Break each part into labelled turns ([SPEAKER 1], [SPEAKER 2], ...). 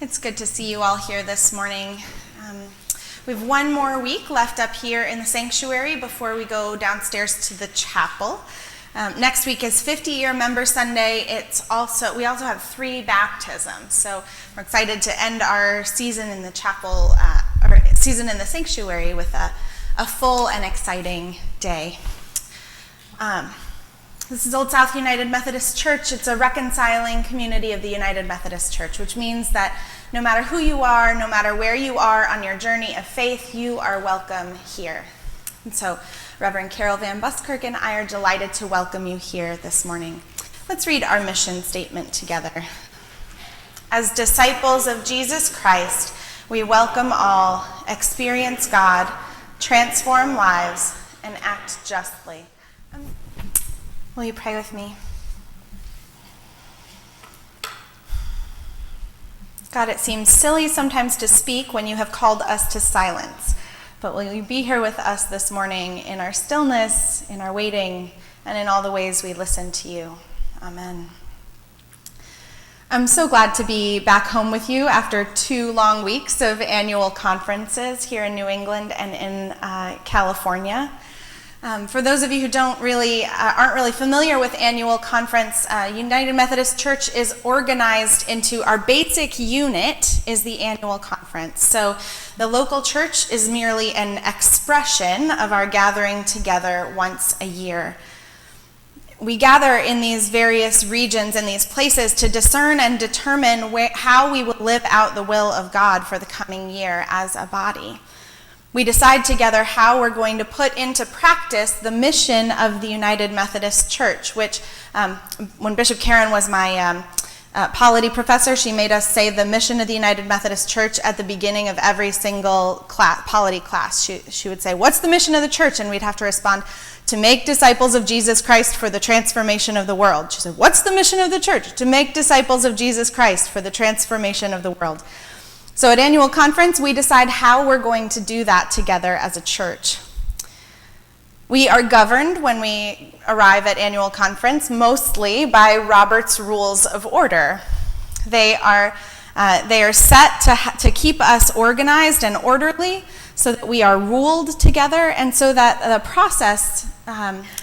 [SPEAKER 1] It's good to see you all here this morning. We have one more week left up here in the sanctuary before we go downstairs to the chapel. Next week is 50-year Member Sunday. We also have 3 baptisms, so we're excited to end our season in the chapel, or season in the sanctuary with a full and exciting day. This is Old South United Methodist Church. It's a reconciling community of the United Methodist Church, which means that no matter who you are, no matter where you are on your journey of faith, you are welcome here. And so Reverend Carol Van Buskirk and I are delighted to welcome you here this morning. Let's read our mission statement together. As disciples of Jesus Christ, we welcome all, experience God, transform lives, and act justly. Will you pray with me? God, it seems silly sometimes to speak when you have called us to silence, but will you be here with us this morning in our stillness, in our waiting, and in all the ways we listen to you. Amen. I'm so glad to be back home with you after 2 long weeks of annual conferences here in New England and in California. For those of you who aren't really familiar with annual conference, United Methodist Church is organized into our basic unit is the annual conference. So the local church is merely an expression of our gathering together once a year. We gather in these various regions and these places to discern and determine how we will live out the will of God for the coming year as a body. We decide together how we're going to put into practice the mission of the United Methodist Church, which when Bishop Karen was my polity professor, she made us say the mission of the United Methodist Church at the beginning of every single polity class. She would say, "What's the mission of the church?" And we'd have to respond, "To make disciples of Jesus Christ for the transformation of the world." She said, "What's the mission of the church?" "To make disciples of Jesus Christ for the transformation of the world." So at annual conference, we decide how we're going to do that together as a church. We are governed when we arrive at annual conference mostly by Robert's Rules of Order. They are set to keep us organized and orderly so that we are ruled together and so that the process,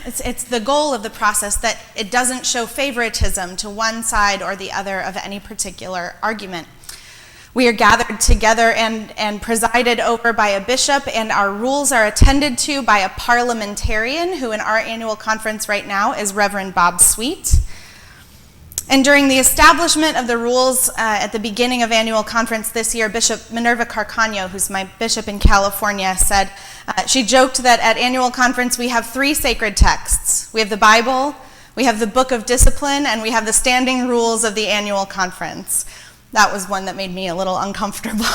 [SPEAKER 1] it's the goal of the process that it doesn't show favoritism to one side or the other of any particular argument. We are gathered together and presided over by a bishop, and our rules are attended to by a parliamentarian, who in our annual conference right now is Reverend Bob Sweet. And during the establishment of the rules at the beginning of annual conference this year, Bishop Minerva Carcaño, who's my bishop in California, said, she joked that at annual conference we have 3 sacred texts. We have the Bible, we have the Book of Discipline, and we have the standing rules of the annual conference. That was one that made me a little uncomfortable.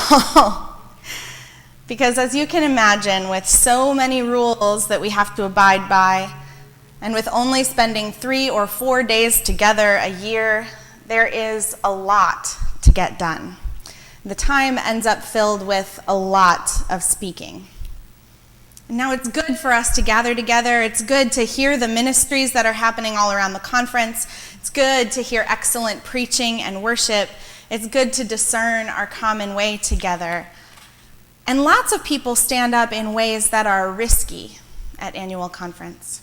[SPEAKER 1] Because as you can imagine, with so many rules that we have to abide by, and with only spending 3 or 4 days together a year, there is a lot to get done. The time ends up filled with a lot of speaking. Now it's good for us to gather together. It's good to hear the ministries that are happening all around the conference. It's good to hear excellent preaching and worship. It's good to discern our common way together. And lots of people stand up in ways that are risky at annual conference.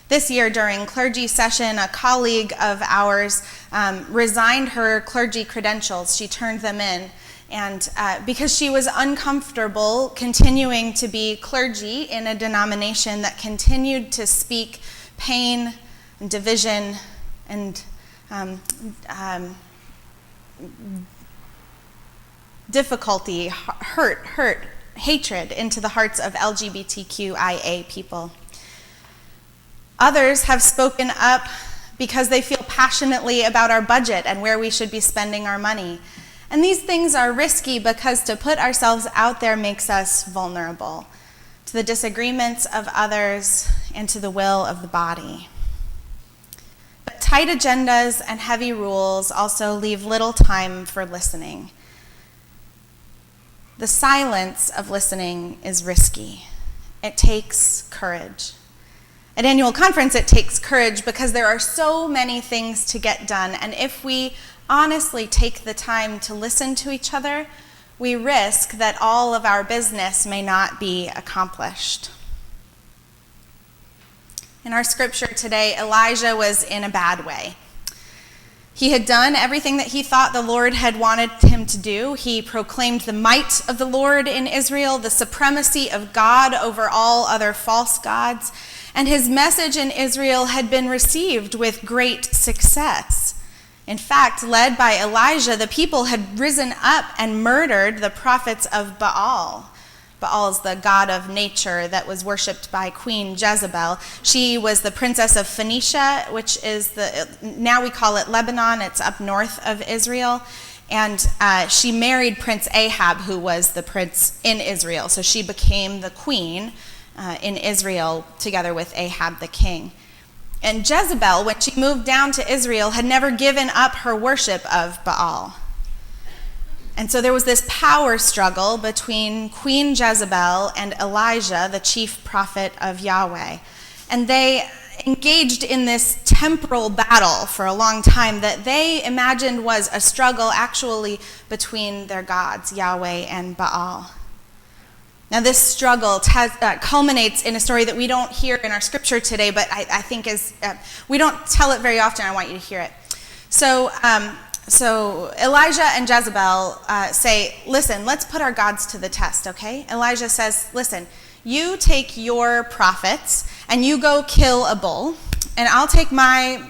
[SPEAKER 1] This year during clergy session, a colleague of ours resigned her clergy credentials. She turned them in. And because she was uncomfortable continuing to be clergy in a denomination that continued to speak pain and division and difficulty, hurt, hatred into the hearts of LGBTQIA people. Others have spoken up because they feel passionately about our budget and where we should be spending our money. And these things are risky because to put ourselves out there makes us vulnerable to the disagreements of others and to the will of the body. But tight agendas and heavy rules also leave little time for listening. The silence of listening is risky. It takes courage. At annual conference, it takes courage because there are so many things to get done, and if we honestly take the time to listen to each other, we risk that all of our business may not be accomplished. In our scripture today, Elijah was in a bad way. He had done everything that he thought the Lord had wanted him to do. He proclaimed the might of the Lord in Israel, the supremacy of God over all other false gods, and his message in Israel had been received with great success. In fact, led by Elijah, the people had risen up and murdered the prophets of Baal. Baal is the god of nature that was worshipped by Queen Jezebel. She was the princess of Phoenicia, which is now we call it Lebanon. It's up north of Israel. And she married Prince Ahab, who was the prince in Israel. So she became the queen in Israel together with Ahab the king. And Jezebel, when she moved down to Israel, had never given up her worship of Baal. And so there was this power struggle between Queen Jezebel and Elijah, the chief prophet of Yahweh. And they engaged in this temporal battle for a long time that they imagined was a struggle actually between their gods, Yahweh and Baal. Now this struggle culminates in a story that we don't hear in our scripture today, but I think we don't tell it very often. I want you to hear it. So Elijah and Jezebel say, listen, let's put our gods to the test, okay? Elijah says, listen, you take your prophets and you go kill a bull, and I'll take my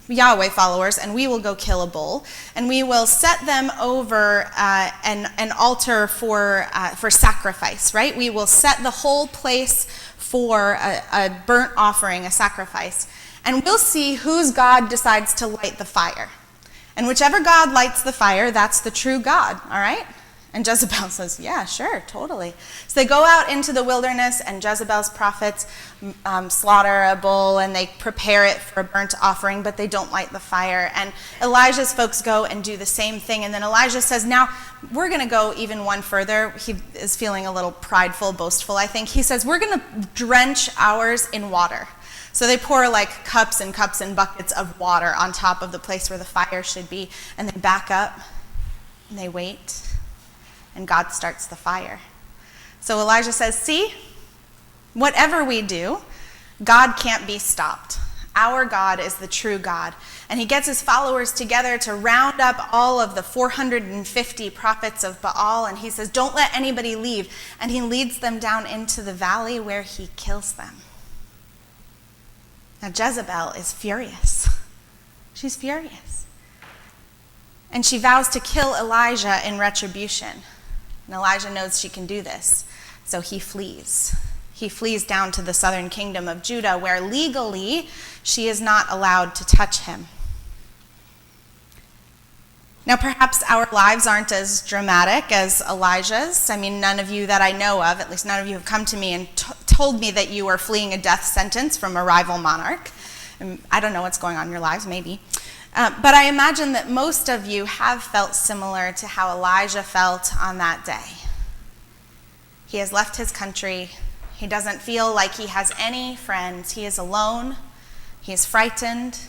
[SPEAKER 1] Yahweh followers and we will go kill a bull, and we will set them over an altar for sacrifice, right? We will set the whole place for a burnt offering, a sacrifice, and we'll see whose God decides to light the fire. And whichever God lights the fire, that's the true God, all right? And Jezebel says, yeah, sure, totally. So they go out into the wilderness, and Jezebel's prophets slaughter a bull, and they prepare it for a burnt offering, but they don't light the fire. And Elijah's folks go and do the same thing. And then Elijah says, now, we're going to go even one further. He is feeling a little prideful, boastful, I think. He says, we're going to drench ours in water. So they pour like cups and buckets of water on top of the place where the fire should be, and they back up, and they wait, and God starts the fire. So Elijah says, see, whatever we do, God can't be stopped. Our God is the true God. And he gets his followers together to round up all of the 450 prophets of Baal, and he says, don't let anybody leave. And he leads them down into the valley where he kills them. Now Jezebel is furious. She's furious. And she vows to kill Elijah in retribution. And Elijah knows she can do this, so he flees. He flees down to the southern kingdom of Judah, where legally she is not allowed to touch him. Now, perhaps our lives aren't as dramatic as Elijah's. I mean, none of you that I know of, at least none of you have come to me and told me that you are fleeing a death sentence from a rival monarch. I don't know what's going on in your lives, maybe. But I imagine that most of you have felt similar to how Elijah felt on that day. He has left his country. He doesn't feel like he has any friends. He is alone. He is frightened.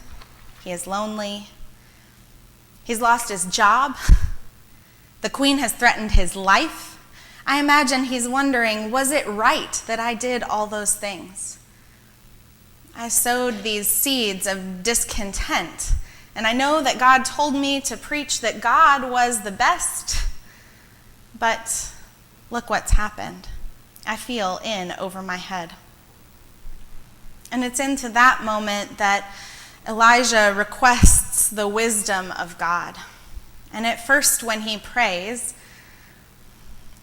[SPEAKER 1] He is lonely. He's lost his job. The queen has threatened his life. I imagine he's wondering, was it right that I did all those things? I sowed these seeds of discontent, and I know that God told me to preach that God was the best, but look what's happened. I feel in over my head. And it's into that moment that Elijah requests the wisdom of God. And at first when he prays,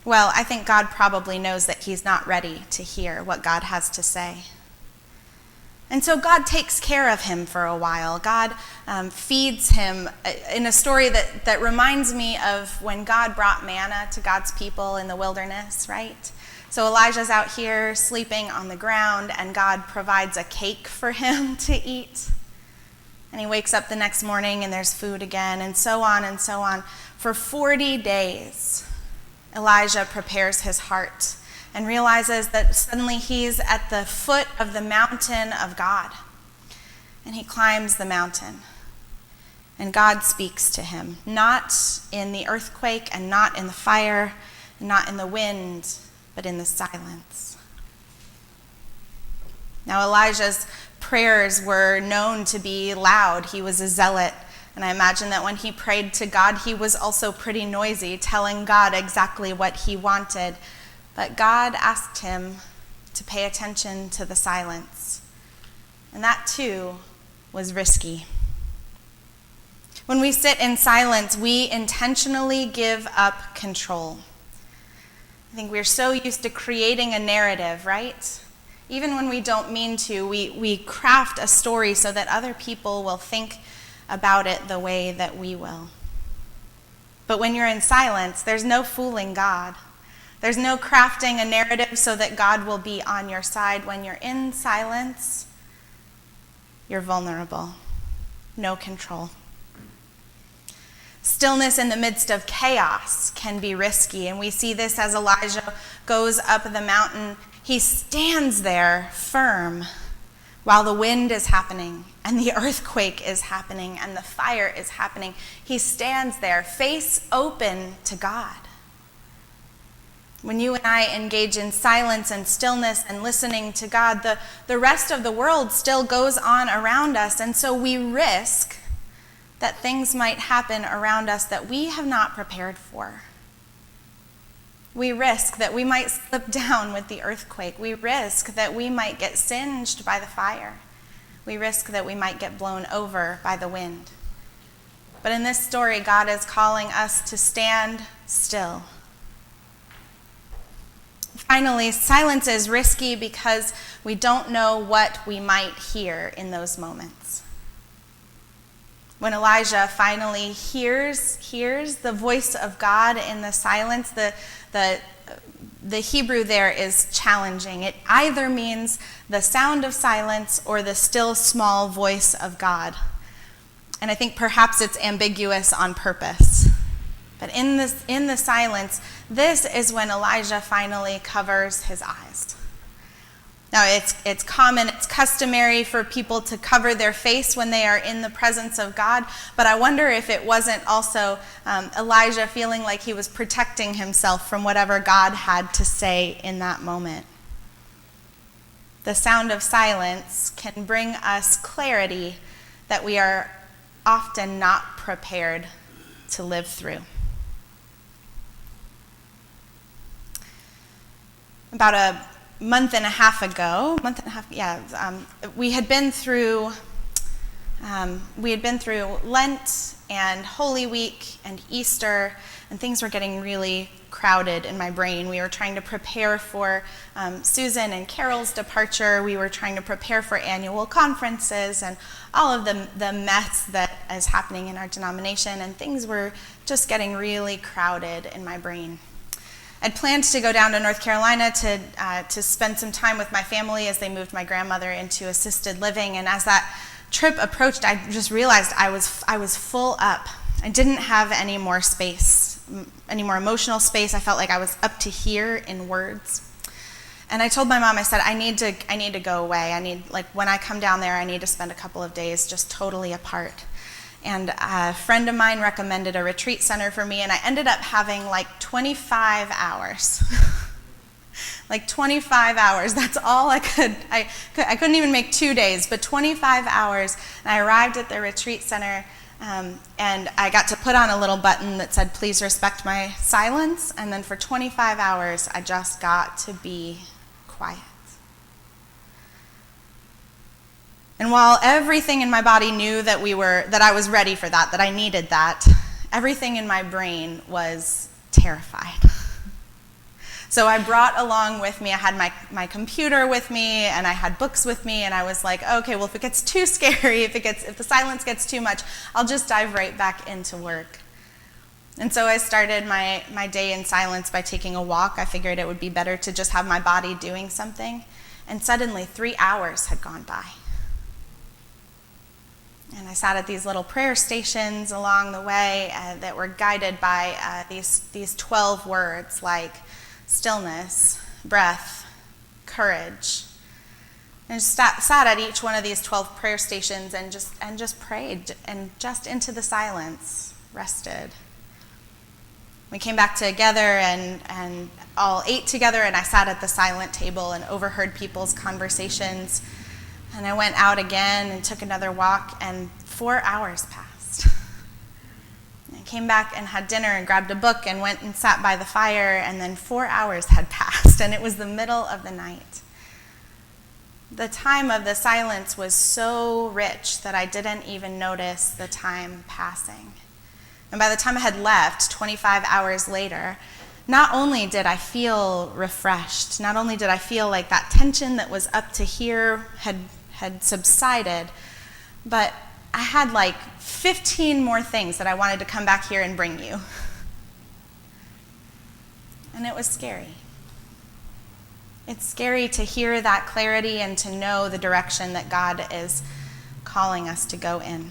[SPEAKER 1] well, I think God probably knows that he's not ready to hear what God has to say. And so God takes care of him for a while. God feeds him in a story that reminds me of when God brought manna to God's people in the wilderness, right? So Elijah's out here sleeping on the ground, and God provides a cake for him to eat. And he wakes up the next morning and there's food again, and so on and so on. For 40 days, Elijah prepares his heart and realizes that suddenly he's at the foot of the mountain of God. And he climbs the mountain. And God speaks to him, not in the earthquake and not in the fire, and not in the wind, but in the silence. Now Elijah's prayers were known to be loud. He was a zealot. And I imagine that when he prayed to God, he was also pretty noisy, telling God exactly what he wanted. But God asked him to pay attention to the silence. And that too was risky. When we sit in silence, we intentionally give up control. I think we're so used to creating a narrative, right? Even when we don't mean to, we craft a story so that other people will think about it the way that we will. But when you're in silence, there's no fooling God. There's no crafting a narrative so that God will be on your side. When you're in silence, you're vulnerable. No control. Stillness in the midst of chaos can be risky, and we see this as Elijah goes up the mountain. He stands there firm while the wind is happening and the earthquake is happening and the fire is happening. He stands there, face open to God. When you and I engage in silence and stillness and listening to God, the rest of the world still goes on around us, and so we risk that things might happen around us that we have not prepared for. We risk that we might slip down with the earthquake. We risk that we might get singed by the fire. We risk that we might get blown over by the wind. But in this story, God is calling us to stand still. Finally, silence is risky because we don't know what we might hear in those moments. When Elijah finally hears the voice of God in the silence, the Hebrew there is challenging. It either means the sound of silence or the still small voice of God. And I think perhaps it's ambiguous on purpose. But in the silence, this is when Elijah finally covers his eyes. Now, it's common, it's customary for people to cover their face when they are in the presence of God, but I wonder if it wasn't also Elijah feeling like he was protecting himself from whatever God had to say in that moment. The sound of silence can bring us clarity that we are often not prepared to live through. About a month and a half ago, we had been through Lent and Holy Week and Easter, and things were getting really crowded in my brain. We were trying to prepare for Susan and Carol's departure. We were trying to prepare for annual conferences and all of the mess that is happening in our denomination, and things were just getting really crowded in my brain. I'd planned to go down to North Carolina to spend some time with my family as they moved my grandmother into assisted living. And as that trip approached, I just realized I was full up. I didn't have any more space, any more emotional space. I felt like I was up to here in words. And I told my mom, I said, I need to go away. When I come down there, I need to spend a couple of days just totally apart. And a friend of mine recommended a retreat center for me, and I ended up having 25 hours. 25 hours, that's all I could. I couldn't even make 2 days, but 25 hours. And I arrived at the retreat center, and I got to put on a little button that said, "Please respect my silence." And then for 25 hours, I just got to be quiet. And while everything in my body knew that I was ready for that I needed that, everything in my brain was terrified. So I brought along with me, I had my computer with me, and I had books with me, and I was like, okay, well, if it gets too scary, if the silence gets too much, I'll just dive right back into work. And so I started my day in silence by taking a walk. I figured it would be better to just have my body doing something. And suddenly 3 hours had gone by. And I sat at these little prayer stations along the way that were guided by these 12 words like stillness, breath, courage, And just sat at each one of these 12 prayer stations and just prayed, and just into the silence rested. We came back together and all ate together, and I sat at the silent table and overheard people's conversations. And I went out again and took another walk, and 4 hours passed. I came back and had dinner and grabbed a book and went and sat by the fire, and then 4 hours had passed, and it was the middle of the night. The time of the silence was so rich that I didn't even notice the time passing. And by the time I had left, 25 hours later, not only did I feel refreshed, not only did I feel like that tension that was up to here had subsided, but I had like 15 more things that I wanted to come back here and bring you. And it was scary. It's scary to hear that clarity and to know the direction that God is calling us to go in.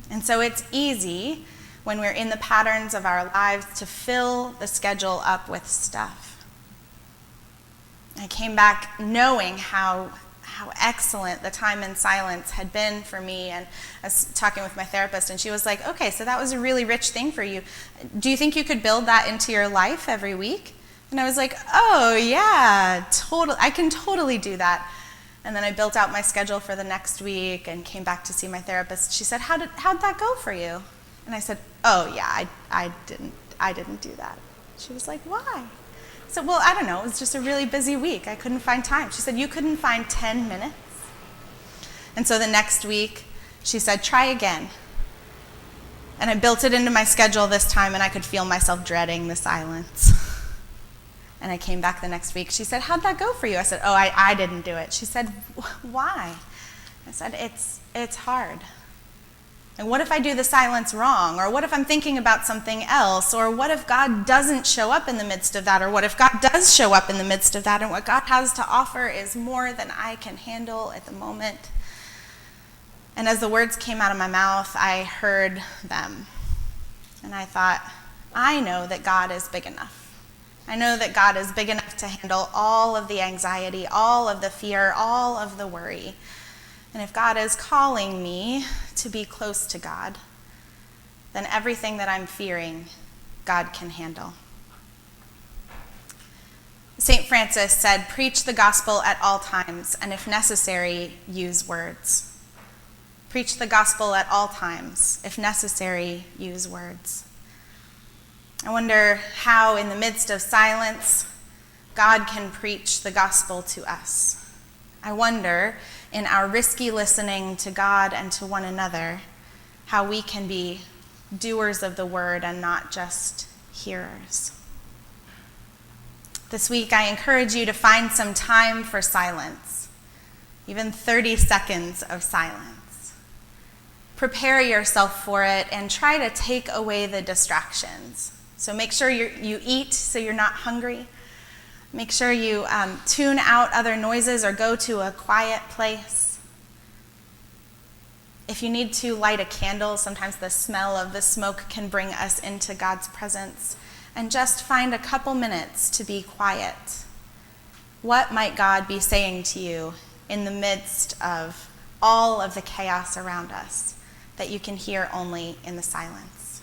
[SPEAKER 1] And so it's easy when we're in the patterns of our lives to fill the schedule up with stuff. I came back knowing how excellent the time in silence had been for me, and I was talking with my therapist, and she was like, okay, so that was a really rich thing for you. Do you think you could build that into your life every week? And I was like, oh yeah, I can totally do that. And then I built out my schedule for the next week and came back to see my therapist. She said, how'd that go for you? And I said, oh yeah, I didn't do that. She was like, why? I said, well, I don't know, it was just a really busy week. I couldn't find time. She said, you couldn't find 10 minutes? And so the next week, she said, try again. And I built it into my schedule this time, and I could feel myself dreading the silence. And I came back the next week. She said, how'd that go for you? I said, oh, I didn't do it. She said, why? I said, it's hard. And what if I do the silence wrong? Or what if I'm thinking about something else? Or what if God doesn't show up in the midst of that? Or what if God does show up in the midst of that, and what God has to offer is more than I can handle at the moment? And as the words came out of my mouth, I heard them. And I thought, I know that God is big enough. I know that God is big enough to handle all of the anxiety, all of the fear, all of the worry. And if God is calling me to be close to God, then everything that I'm fearing, God can handle. St. Francis said, preach the gospel at all times, and if necessary, use words. Preach the gospel at all times. If necessary, use words. I wonder how, in the midst of silence, God can preach the gospel to us. I wonder, in our risky listening to God and to one another, how we can be doers of the word and not just hearers. This week, I encourage you to find some time for silence, even 30 seconds of silence. Prepare yourself for it and try to take away the distractions. So make sure you eat so you're not hungry. Make sure you tune out other noises or go to a quiet place. If you need to light a candle, sometimes the smell of the smoke can bring us into God's presence. And just find a couple minutes to be quiet. What might God be saying to you in the midst of all of the chaos around us that you can hear only in the silence?